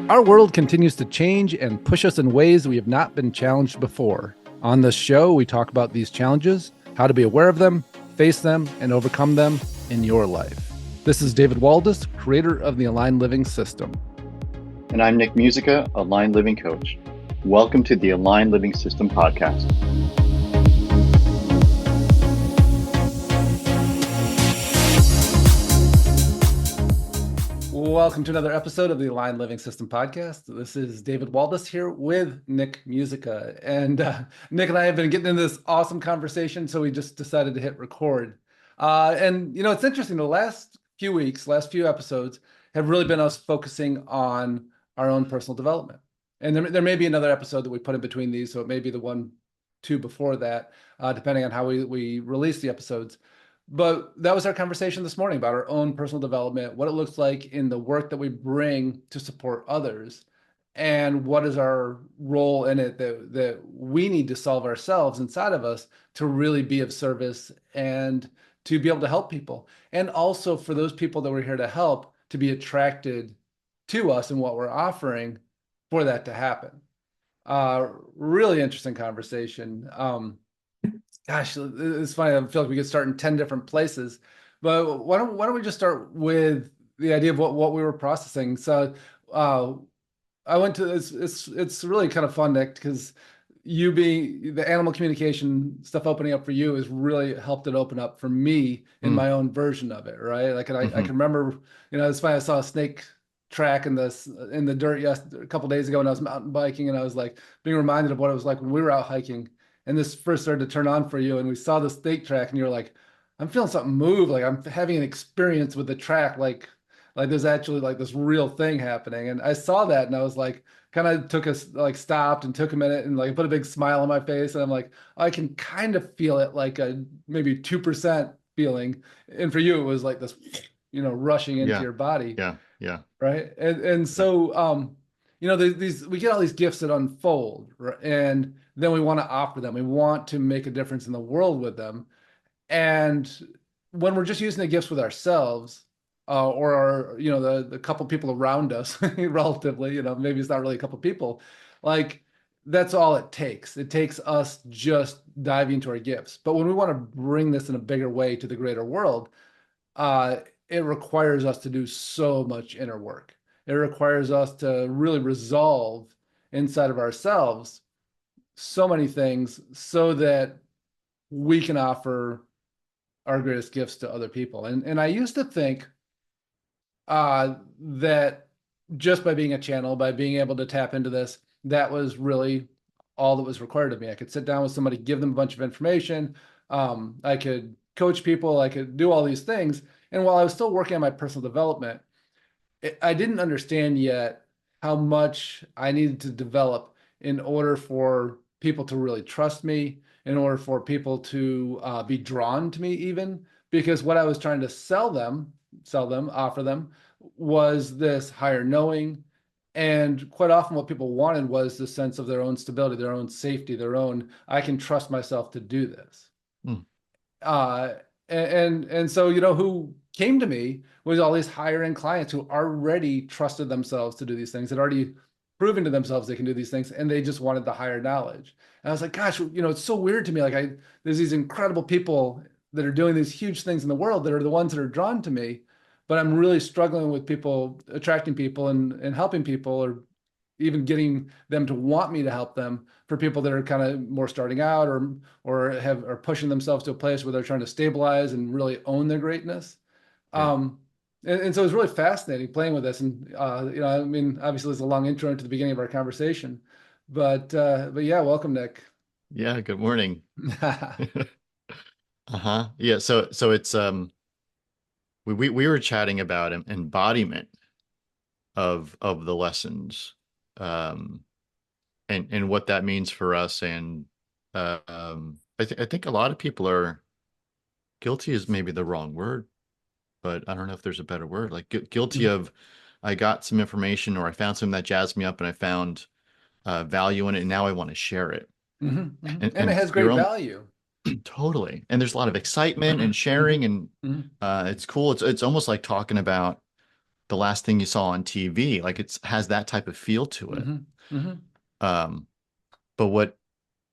Our world continues to change and push us in ways we have not been challenged before. On this show, we talk about these challenges, how to be aware of them, face them, and overcome them in your life. This is David Waldas, creator of the Aligned Living System. And I'm Nick Musica, Aligned Living Coach. Welcome to the Aligned Living System podcast. Welcome to another episode of the Aligned Living System podcast. This is David Waldas here with Nick Musica. And Nick and I have been getting into this awesome conversation, so we just decided to hit record. And, you know, it's interesting. The last few weeks, last few episodes have really been us focusing on our own personal development. And there may be another episode that we put in between these, so it may be the one, two before that, depending on how we release the episodes. But that was our conversation this morning about our own personal development, what it looks like in the work that we bring to support others, and what is our role in it that we need to solve ourselves inside of us to really be of service and to be able to help people. And also for those people that we're here to help to be attracted to us and what we're offering for that to happen. Really interesting conversation. Gosh, it's funny. I feel like we could start in 10 different places, but why don't we just start with the idea of what we were processing? So I went to this. It's really kind of fun, Nick, because you being the animal communication stuff opening up for you has really helped it open up for me in my own version of it, right? Like, and I can remember, you know, it's funny. I saw a snake track in the dirt a couple of days ago when I was mountain biking, and I was like being reminded of what it was like when we were out hiking. And this first started to turn on for you, and we saw the snake track, and you're like, I'm feeling something move, like I'm having an experience with the track, like there's actually like this real thing happening. And I saw that, and I was like, kind of stopped and took a minute and like put a big smile on my face, and I'm like, I can kind of feel it, like a maybe 2% feeling. And for you, it was like this, you know, rushing into your body. Yeah. Right. And so you know, these we get all these gifts that unfold, right? And then we want to offer them. We want to make a difference in the world with them. And when we're just using the gifts with ourselves, or our, you know, the couple people around us, relatively, you know, maybe it's not really a couple people, like that's all it takes. It takes us just diving into our gifts. But when we want to bring this in a bigger way to the greater world, it requires us to do so much inner work. It requires us to really resolve inside of ourselves so many things so that we can offer our greatest gifts to other people. And I used to think that just by being a channel, by being able to tap into this, that was really all that was required of me. I could sit down with somebody, give them a bunch of information. I could coach people. I could do all these things. And while I was still working on my personal development, I didn't understand yet how much I needed to develop in order for people to really trust me, in order for people to be drawn to me even, because what I was trying to sell them, offer them, was this higher knowing. And quite often what people wanted was the sense of their own stability, their own safety, their own, I can trust myself to do this. And so, you know, who came to me was all these higher end clients who already trusted themselves to do these things, had already proven to themselves they can do these things, and they just wanted the higher knowledge. And I was like, gosh, you know, it's so weird to me. Like there's these incredible people that are doing these huge things in the world that are the ones that are drawn to me, but I'm really struggling with people, attracting people and helping people, or even getting them to want me to help them, for people that are kind of more starting out or are pushing themselves to a place where they're trying to stabilize and really own their greatness. And so it was really fascinating playing with this. And you know, I mean, obviously there's a long intro into the beginning of our conversation, but yeah, welcome, Nick. Yeah, good morning. Yeah, so it's we were chatting about embodiment of the lessons, and what that means for us. And I think a lot of people are guilty, is maybe the wrong word, but I don't know if there's a better word, like guilty of, I got some information or I found something that jazzed me up and I found value in it, and now I want to share it. And it has great value. Totally. And there's a lot of excitement and sharing, and it's cool. It's almost like talking about the last thing you saw on TV. Like it's has that type of feel to it. Hmm. Hmm. Um, but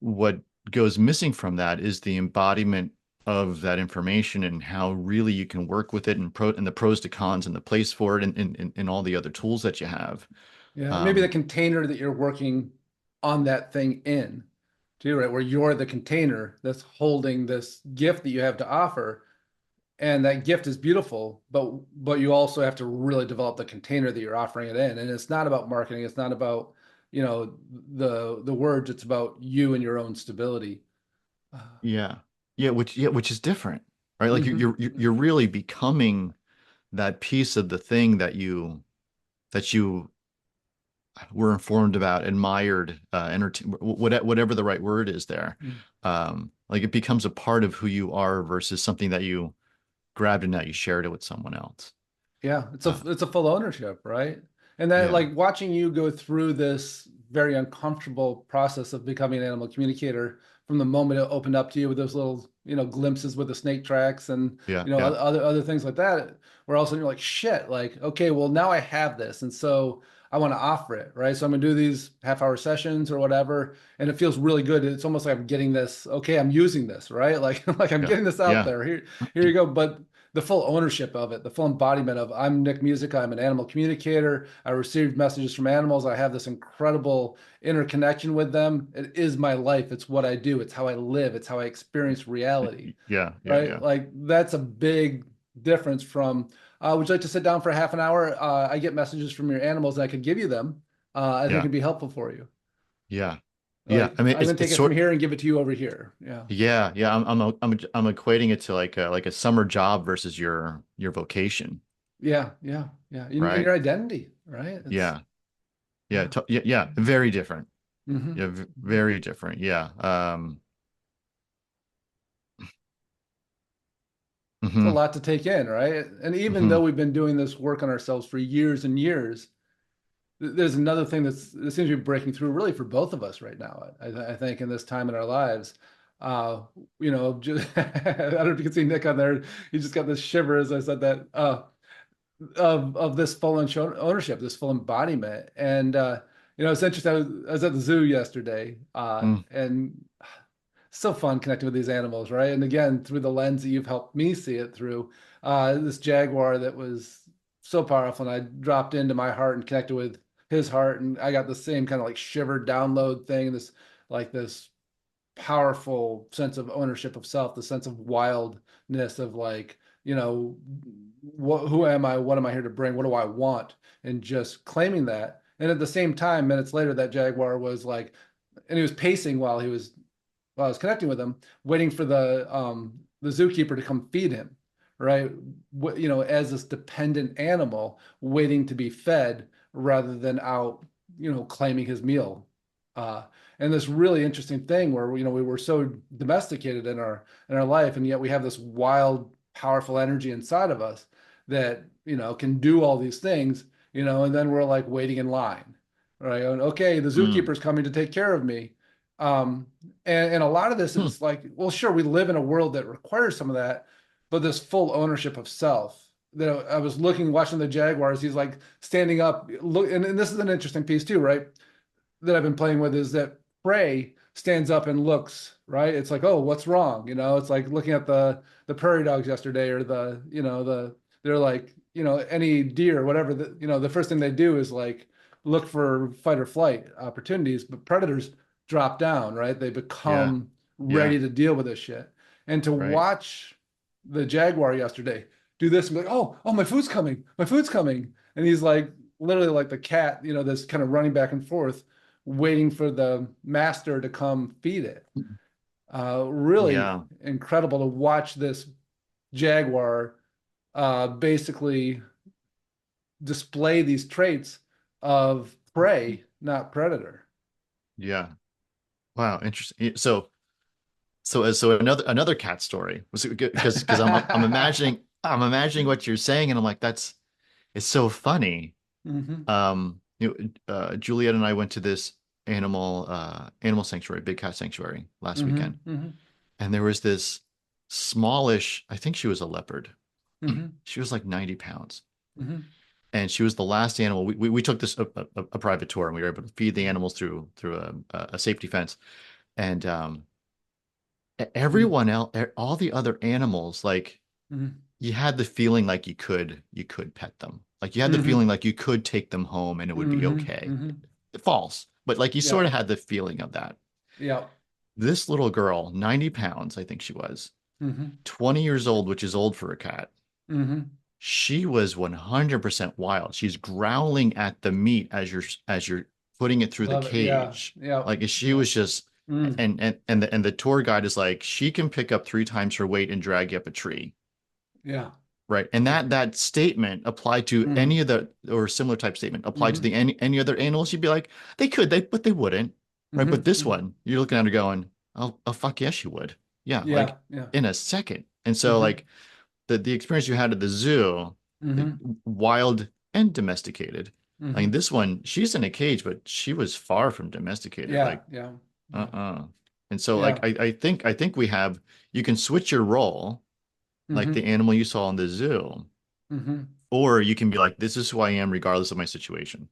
what goes missing from that is the embodiment of that information and how really you can work with it, and the pros to cons and the place for it, and all the other tools that you have. Yeah, maybe the Um, container that you're working on that thing in, too, right? Where you're the container that's holding this gift that you have to offer, and that gift is beautiful, but you also have to really develop the container that you're offering it in. And it's not about marketing, it's not about, the words, it's about you and your own stability. Uh, yeah, which is different, right? Like mhm, you're mhm. really becoming that piece of the thing that you were informed about, admired, whatever the right word is there. Mm. Like it becomes a part of who you are versus something that you grabbed and now you shared it with someone else. Yeah, Uh, it's a full ownership, right? And that, yeah, like, watching you go through this very uncomfortable process of becoming an animal communicator from the moment it opened up to you with those little, glimpses with the snake tracks and, yeah, yeah, other things like that, where all of a sudden you're like, shit, like, okay, well now I have this. And so I want to offer it, right? So I'm gonna do these half-hour sessions or whatever, and it feels really good. It's almost like I'm getting this, okay, I'm using this, right? Like like I'm yeah, getting this out yeah, there. Here you go. But the full ownership of it, the full embodiment of I'm Nick Musica, I'm an animal communicator. I received messages from animals. I have this incredible interconnection with them. It is my life. It's what I do. It's how I live. It's how I experience reality. yeah, yeah, Right? yeah, Like that's a big difference from would you like to sit down for half an hour? I get messages from your animals and I could give you them. I think yeah, it'd be helpful for you. yeah, yeah. Like I mean, I'm it's gonna take it's it from sort here and give it to you over here. Yeah. yeah, yeah. I'm equating it to like a summer job versus your vocation, Yeah, yeah, yeah. In right? your identity, right? It's Yeah, yeah, yeah. yeah, yeah. Very different. Hmm. Yeah, very different. Yeah. It's a Hmm, lot to take in, right? And even hmm, though we've been doing this work on ourselves for years and years, there's another thing that seems to be breaking through really for both of us right now. I think in this time in our lives, uh, I don't know if you can see Nick on there. He just got this shiver as I said that of this full ownership, this full embodiment. And it's interesting. I was at the zoo yesterday, mm, and so fun connecting with these animals, right? And again, through the lens that you've helped me see it through, this jaguar that was so powerful, and I dropped into my heart and connected with his heart, and I got the same kind of like shiver download thing, this powerful sense of ownership of self, the sense of wildness of like, who am I? What am I here to bring? What do I want? And just claiming that. And at the same time, minutes later, that jaguar was like, and he was pacing while I was connecting with him, waiting for the zookeeper to come feed him, right? As this dependent animal waiting to be fed rather than out, claiming his meal. Uh, and this really interesting thing where we were so domesticated in our life, and yet we have this wild, powerful energy inside of us that can do all these things, and then we're like waiting in line, right? And, okay, the mm, zookeeper's coming to take care of me. Um, and a lot of this hmm. is like, well, sure, we live in a world that requires some of that, but this full ownership of self. That I was watching the Jaguars. He's like standing up, look, and this is an interesting piece too, right? That I've been playing with is that prey stands up and looks, right? It's like, oh, what's wrong? It's like looking at the prairie dogs yesterday, or they're like, any deer, whatever. The first thing they do is like look for fight or flight opportunities, but predators drop down, right? They Yeah, become yeah, ready to deal with this shit. And to right. watch the jaguar yesterday do this and be like, oh, my food's coming. And he's like literally like the cat, that's kind of running back and forth waiting for the master to come feed it. Really Yeah. incredible to watch this jaguar basically display these traits of prey, not predator. Yeah. Wow, interesting. So another cat story was because I'm imagining what you're saying, and I'm like, it's so funny. Hmm. Juliet and I went to this animal sanctuary, big cat sanctuary last Hmm. weekend, Hmm. and there was this smallish, I think she was a leopard. Hmm. She was like 90 pounds, Hmm. and she was the last animal. We took this a private tour, and we were able to feed the animals through a safety fence, and Mhm. everyone else, all the other animals, like Mhm. you had the feeling like you could pet them, like you had the Mhm. feeling like you could take them home and it would be Mhm. okay. Mhm. False, but like you Yeah. sort of had the feeling of that. Yeah. This little girl, 90 pounds, I think she was, Mhm. 20 years old, which is old for a cat. Mhm. She was 100% wild. She's growling at the meat as you're putting it through the Love it. Yeah. cage. Yeah. Like she Yeah. was just Mm. and the tour guide is like, she can pick up 3 times her weight and drag you up a tree. Yeah. Right. And Yeah. that statement applied to Mm. any of the, or similar type statement applied to Mhm. the any other animals, you'd be like, they could, but they wouldn't. Right. But Mhm. this Mhm. one, you're looking at her going, oh fuck yes, you would. Yeah, like Yeah. Yeah. in a second. And so Mhm. like the experience you had at the zoo, like Mhm. wild and domesticated. I mean, Mhm. this one, she's in a cage, but she was far from domesticated. Yeah. Like, Yeah. Yeah. uh-uh. And so like Yeah. I think we have, you can switch your role, like the Mhm. animal you saw in the zoo, Mhm. or you can be like, this is who I am regardless of my situation.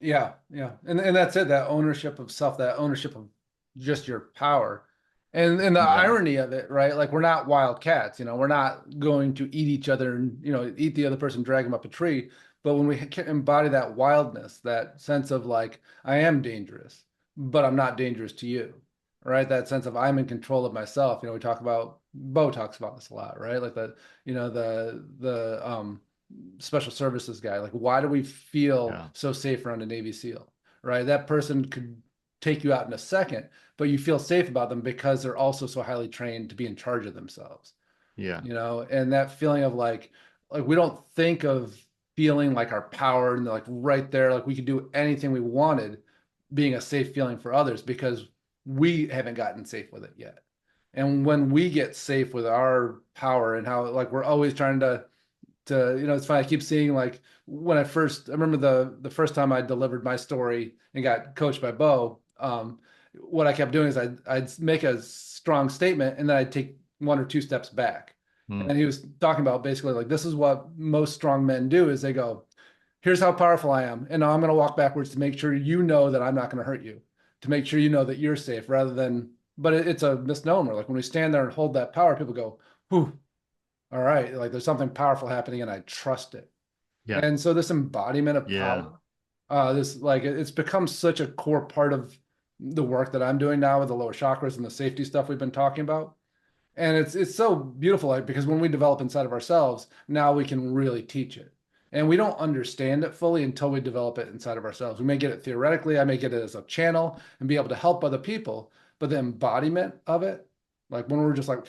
Yeah, yeah. And that's it, that ownership of self, that ownership of just your power. And the Yeah. irony of it, right? Like we're not wild cats, we're not going to eat each other and, eat the other person, drag them up a tree. But when we can embody that wildness, that sense of like, I am dangerous, but I'm not dangerous to you, right? That sense of I'm in control of myself. We talk about, Bo talks about this a lot, right? Like the special services guy. Like, why do we feel Yeah. so safe around a Navy SEAL, right? That person could take you out in a second, but you feel safe about them because they're also so highly trained to be in charge of themselves, Yeah. and that feeling of like we don't think of feeling like our power and like right there, like we could do anything we wanted, being a safe feeling for others because we haven't gotten safe with it yet. And when we get safe with our power and how like we're always trying to it's funny. I keep seeing like when I remember the first time I delivered my story and got coached by Bo. What I kept doing is I'd make a strong statement and then I'd take 1 or 2 steps back. Hmm. And he was talking about basically like this is what most strong men do is they go, here's how powerful I am, and now I'm going to walk backwards to make sure you know that I'm not going to hurt you, to make sure you know that you're safe, rather than. But it's a misnomer. Like when we stand there and hold that power, people go, "Whew, all right, like there's something powerful happening and I trust it." Yeah. And so this embodiment of Yeah. power, this like it's become such a core part of the work that I'm doing now with the lower chakras and the safety stuff we've been talking about. And it's so beautiful, like, because when we develop inside of ourselves, now we can really teach it. And we don't understand it fully until we develop it inside of ourselves. We may get it theoretically, I may get it as a channel and be able to help other people, but the embodiment of it, like when we're just like,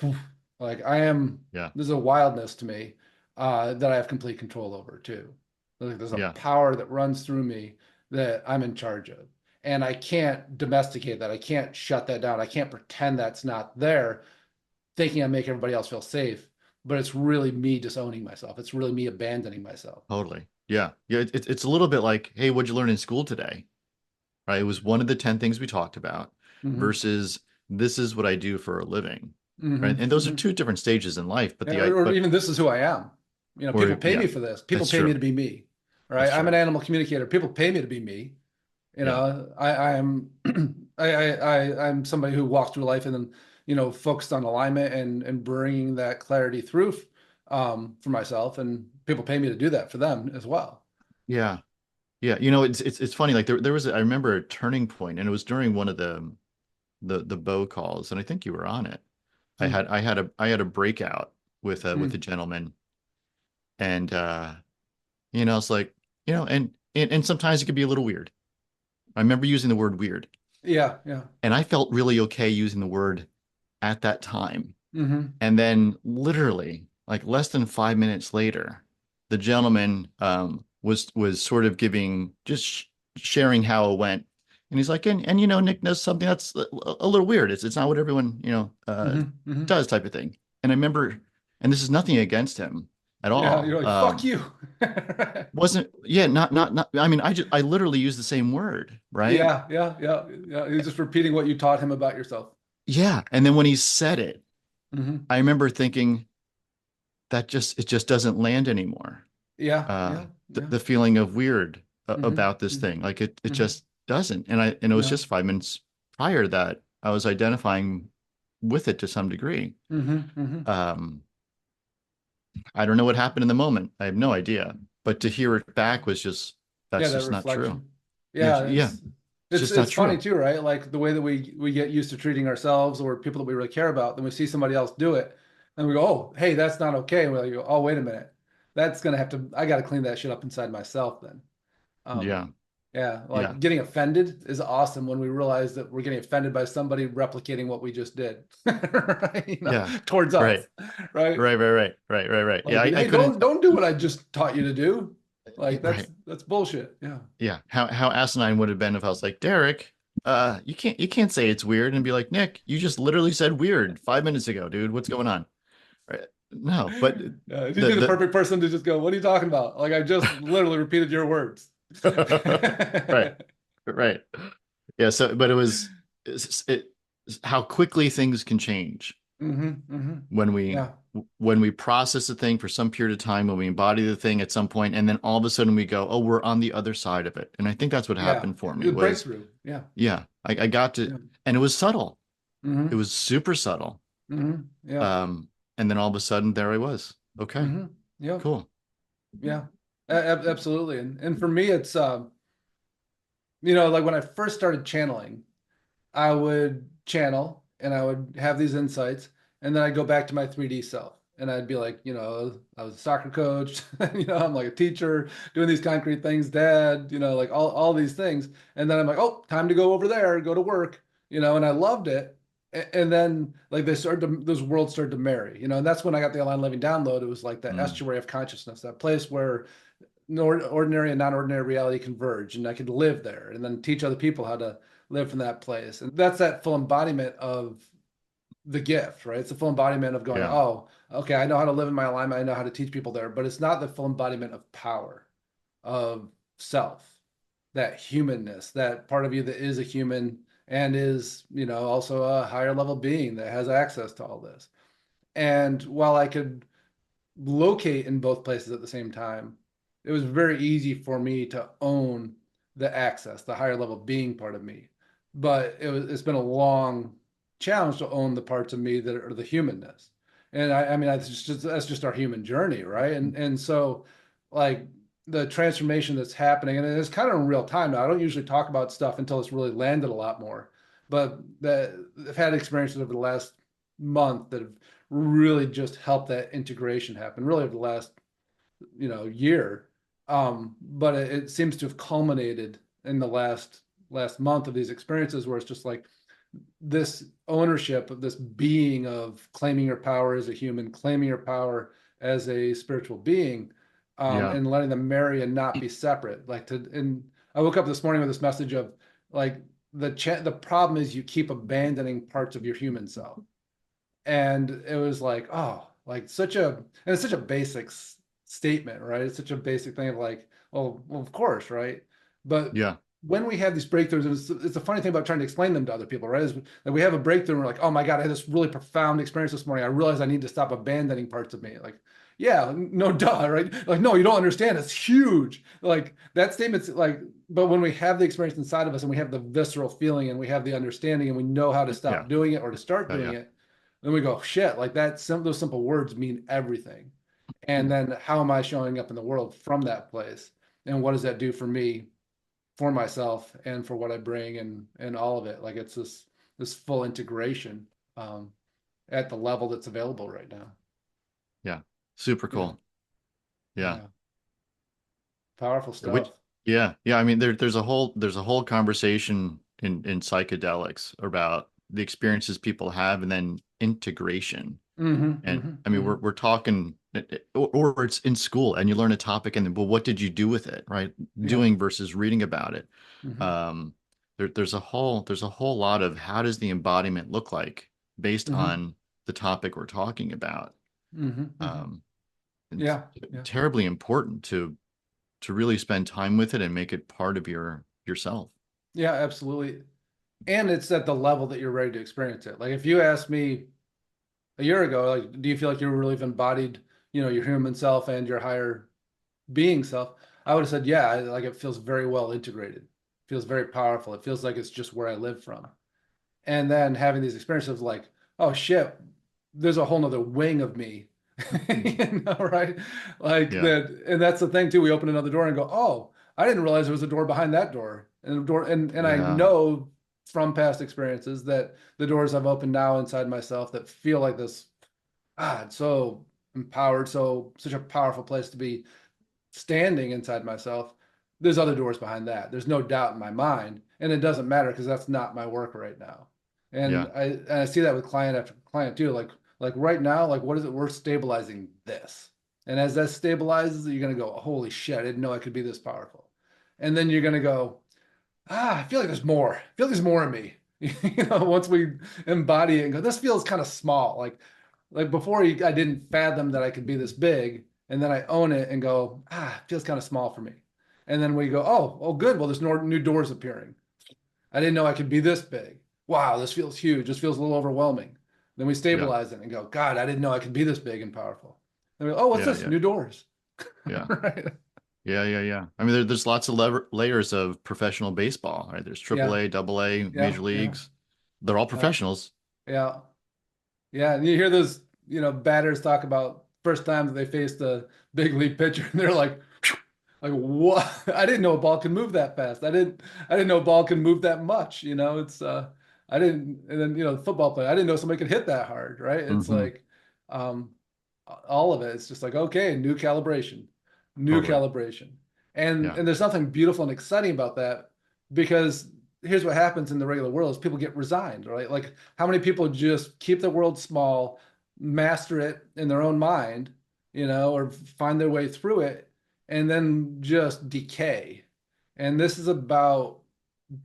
like I am, Yeah. there's a wildness to me that I have complete control over too. Like there's a Yeah. power that runs through me that I'm in charge of. And I can't domesticate that. I can't shut that down. I can't pretend that's not there thinking I make everybody else feel safe, but it's really me disowning myself. It's really me abandoning myself. Totally. Yeah. Yeah. It's a little bit like, hey, what'd you learn in school today? Right. It was one of the 10 things we talked about Mm-hmm. versus this is what I do for a living. Mm-hmm. Right. And those are Mm-hmm. two different stages in life, but Or even this is who I am. People pay me yeah, for this. People that's pay me true. to be me. Right. That's I'm an true. animal communicator. People pay me to be me. Yeah. I am I'm somebody who walks through life and then focused on alignment and bringing that clarity through for myself, and people pay me to do that for them as well. Yeah. Yeah. It's funny. Like there was, I remember a turning point, and it was during one of the bow calls, and I think you were on it. Mm, I had a breakout with a mm. gentleman, and it's like, and sometimes it could be a little weird. I remember using the word weird, Yeah, yeah. and I felt really okay using the word at that time. Mm-hmm. And then literally like less than 5 minutes later, the gentleman was sort of giving, just sharing how it went. And he's like, and Nick knows something that's a little weird. It's not what everyone, Mm-hmm. Mm-hmm. does, type of thing. And I remember, and this is nothing against him at Yeah, all. you're like, fuck you. Wasn't, yeah, not, I mean, I literally used the same word, right? Yeah, yeah, yeah, yeah. He's just repeating what you taught him about yourself. Yeah. And then when he said it, Hmm. I remember thinking, it just doesn't land anymore. Yeah, Uh, yeah. Yeah. the feeling of weird Mm-hmm. about this thing. Like it Mm-hmm. just doesn't. And it was Yeah. just 5 minutes prior that I was identifying with it to some degree. Mm-hmm. Mm-hmm. Um, I don't know what happened in the moment. I have no idea. But to hear it back was just, Yeah, that's that just not true. reflection. Yeah, Yeah, yeah, it's just not it's funny true. too, right? Like the way that we get used to treating ourselves or people that we really care about, then we see somebody else do it, and we go, "Oh, hey, that's not okay." And we like, "Oh, wait a minute, that's gonna have to. I got to clean that shit up inside myself." Then, um, Yeah, yeah, yeah, like getting offended is awesome when we realize that we're getting offended by somebody replicating what we just did, right? yeah. Towards Right, us, right? right. Yeah, Like, I hey, couldn't. don't do what I just taught you to do. Like Right. that's bullshit. Yeah. Yeah. How asinine would it have been if I was like, Derek, you can't say it's weird and be like, Nick, you just literally said weird 5 minutes ago, dude. What's going on? Right. No, but Yeah, you'd be the the perfect person to just go, "What are you talking about?" Like I just literally repeated your words. right, right. Yeah. So, but it how quickly things can change Hmm. when we Yeah, when we process the thing for some period of time, when we embody the thing at some point, and then all of a sudden we go, oh, we're on the other side of it. And I think that's what yeah. happened for me The was, breakthrough. Yeah, yeah, I got to, yeah. and it was subtle. It Hmm. was super subtle. Yeah. Um, and then all of a sudden there I was. Okay, Yep. cool. Yeah. Absolutely. And for me, it's like when I first started channeling, I would channel and I would have these insights, and then I'd go back to my 3D self. And I'd be like, I was a soccer coach, I'm like a teacher doing these concrete things, dad, like all these things. And then I'm like, oh, time to go over there, go to work, and I loved it. And then like those worlds started to marry, and that's when I got the Align Living download. It was like that Mm, estuary of consciousness, that place where ordinary and non-ordinary reality converge, and I could live there and then teach other people how to live from that place. And that's that full embodiment of the gift, right? It's the full embodiment of going, yeah, oh, okay, I know how to live in my alignment, I know how to teach people there, but it's not the full embodiment of power, of self, that humanness, that part of you that is a human and is, also a higher level being that has access to all this. And while I could locate in both places at the same time, it was very easy for me to own the access, the higher level being part of me. But it's been a long challenge to own the parts of me that are the humanness. And I mean that's just our human journey, right? And so like the transformation that's happening, and it's kind of in real time now. I don't usually talk about stuff until it's really landed a lot more. But I've had experiences over the last month that have really just helped that integration happen really over the last year. But it seems to have culminated in the last month of these experiences where it's just like this ownership of this being of claiming your power as a human, claiming your power as a spiritual being, yeah, and letting them marry and not be separate. And I woke up this morning with this message of like the problem is you keep abandoning parts of your human self. And it was like, oh, like and it's such a basic statement, right? It's such a basic thing of like, well, of course, right? But yeah, when we have these breakthroughs, and it's a funny thing about trying to explain them to other people, right? Is that we have a breakthrough and we're like, oh my God, I had this really profound experience this morning. I realized I need to stop abandoning parts of me. Like, yeah, no duh, right? Like, no, you don't understand. It's huge. Like that statement's like, but when we have the experience inside of us and we have the visceral feeling and we have the understanding and we know how to yeah, stop doing it or to start doing yeah. it, then we go, shit, like those simple words mean everything. And then how am I showing up in the world from that place? And what does that do for me, for myself, and for what I bring and all of it? Like it's this full integration um, at the level that's available right now. Yeah. Super Yeah, cool. Yeah. yeah, powerful Which, stuff. yeah. I mean, there's a whole conversation in psychedelics about the experiences people have and then integration. Mm-hmm, And mm-hmm, I mean, mm-hmm. we're talking, or it's in school and you learn a topic and then, well, what did you do with it? Right? Yeah. Doing versus reading about it. Mm-hmm, Um, there's a whole lot of how does the embodiment look like based mm-hmm, on the topic we're talking about. mm-hmm, mm-hmm. Um, it's Yeah, yeah, terribly important to really spend time with it and make it part of yourself. yeah, absolutely. And it's at the level that you're ready to experience it. Like if you ask me a year ago, like, do you feel like you really have embodied, your human self and your higher being self? I would have said, yeah, like it feels very well integrated, feels very powerful. It feels like it's just where I live from. And then having these experiences of like, oh shit, there's a whole nother wing of me, right? Like Yeah. that, and that's the thing too. We open another door and go, oh, I didn't realize there was a door behind that door, and the door, and I Yeah. know from past experiences that the doors I've opened now inside myself that feel like this, it's so empowered, so such a powerful place to be standing inside myself. There's other doors behind that. There's no doubt in my mind, and it doesn't matter because that's not my work right now. And Yeah. I see that with client after client too. Like right now, like what is it? We're stabilizing this, and as that stabilizes, you're gonna go, holy shit, I didn't know I could be this powerful. And then you're gonna go, I feel like there's more. I feel like there's more in me. Once we embody it and go, this feels kind of small. Like before, I didn't fathom that I could be this big, and then I own it and go, it feels kind of small for me. And then we go, oh, good. Well, there's no new doors appearing. I didn't know I could be this big. Wow, this feels huge. This feels a little overwhelming. Then we Yeah. stabilize it and go, God, I didn't know I could be this big and powerful. Then we go, oh, what's Yeah. this? Yeah. New doors. Yeah. Right. Yeah. Yeah. Yeah. I mean, there's lots of layers of professional baseball, right? There's Yeah. AAA, AA, Yeah. major Yeah. leagues. They're all Yeah. professionals. Yeah. Yeah, and you hear those, batters talk about first time that they faced a big league pitcher, and they're like what? I didn't know a ball could move that fast. I didn't know a ball could move that much. It's I didn't, and then the football player, I didn't know somebody could hit that hard, right? It's Hmm. like, um, all of it. It's just like okay, new Totally. calibration, and Yeah. and there's nothing beautiful and exciting about that because here's what happens in the regular world is people get resigned, right? Like how many people just keep the world small, master it in their own mind, or find their way through it, and then just decay. And this is about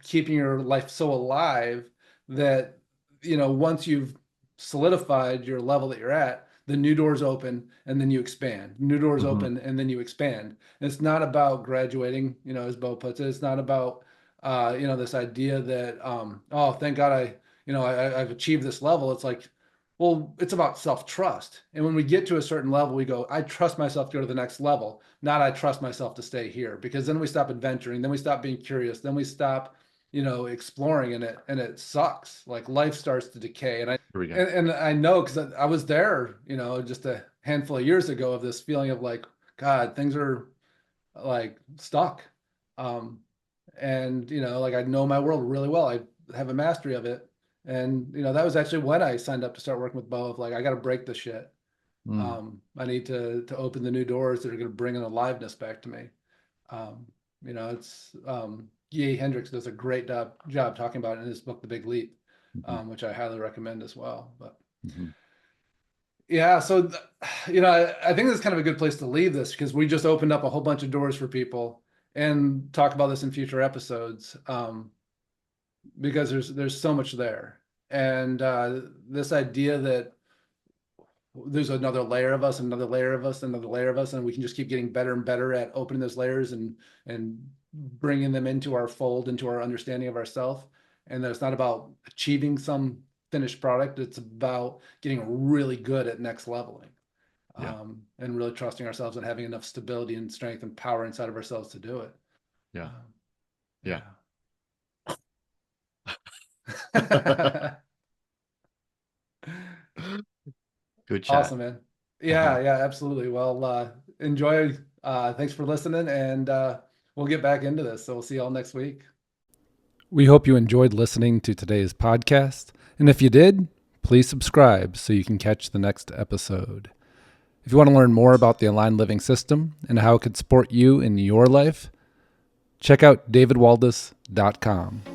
keeping your life so alive that once you've solidified your level that you're at, the new doors open and then you expand, new doors Hmm. open and then you expand. And it's not about graduating, as Bo puts it. It's not about this idea that oh, thank God I've achieved this level. It's like, well, it's about self-trust. And when we get to a certain level, we go, I trust myself to go to the next level, not I trust myself to stay here. Because then we stop adventuring, then we stop being curious, then we stop, exploring, and it sucks. Like life starts to decay. And I Here we go. and I know because I was there, just a handful of years ago of this feeling of like, God, things are like stuck. Um, and like I know my world really well. I have a mastery of it. And that was actually when I signed up to start working with Bo of like, I got to break this shit. Mm. I need to open the new doors that are going to bring an aliveness back to me. Um, it's Ye Hendricks does a great job talking about it in his book, The Big Leap, Hmm. which I highly recommend as well. But Hmm. yeah, so I think this is kind of a good place to leave this because we just opened up a whole bunch of doors for people and talk about this in future episodes because there's so much there. And this idea that there's another layer of us, another layer of us, another layer of us, and we can just keep getting better and better at opening those layers and bringing them into our fold, into our understanding of ourselves. And that it's not about achieving some finished product; it's about getting really good at next leveling, Yeah. and really trusting ourselves and having enough stability and strength and power inside of ourselves to do it. Yeah. Yeah. Yeah. Good chat. Awesome, man. Uh-huh. Yeah, absolutely. Well, enjoy. Thanks for listening, and we'll get back into this. So we'll see y'all next week. We hope you enjoyed listening to today's podcast. And if you did, please subscribe so you can catch the next episode. If you want to learn more about the Aligned Living System and how it could support you in your life, check out davidwaldas.com.